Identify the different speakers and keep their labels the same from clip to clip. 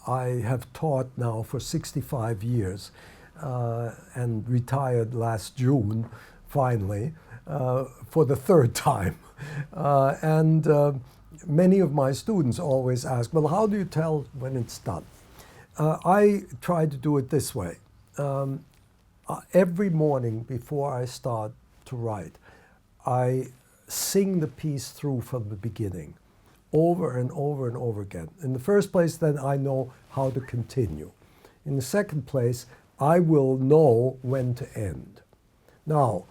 Speaker 1: I have taught now for 65 years and retired last June, finally, for the third time. Many of my students always ask, well, how do you tell when it's done? I try to do it this way. Every morning before I start to write, I sing the piece through from the beginning, over and over and over again. In the first place, then I know how to continue. In the second place, I will know when to end. Now,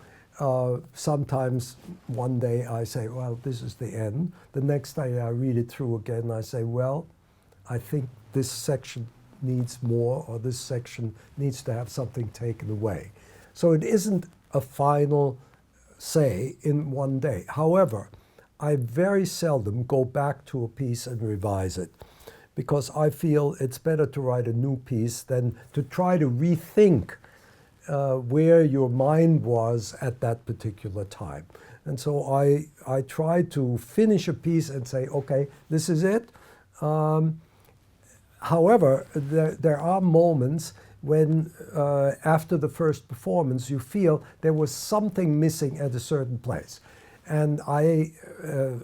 Speaker 1: sometimes one day I say, well, this is the end. The next day I read it through again and I say, well, I think this section needs more, or this section needs to have something taken away. So it isn't a final say in one day. However, I very seldom go back to a piece and revise it, because I feel it's better to write a new piece than to try to rethink where your mind was at that particular time. And so I try to finish a piece and say, okay, this is it. However, there are moments when after the first performance you feel there was something missing at a certain place. And I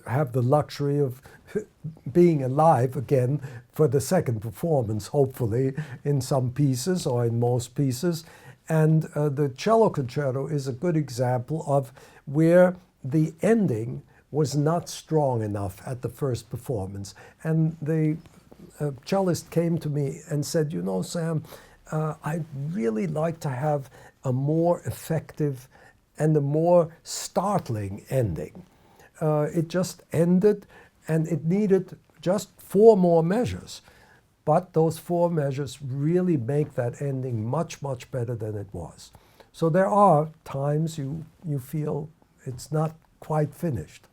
Speaker 1: have the luxury of being alive again for the second performance, hopefully, in some pieces or in most pieces. And the cello concerto is a good example of where the ending was not strong enough at the first performance. And the cellist came to me and said, you know, Sam, I'd really like to have a more effective and a more startling ending. It just ended, and it needed just 4 more measures. But those 4 measures really make that ending much, much better than it was. So there are times you feel it's not quite finished.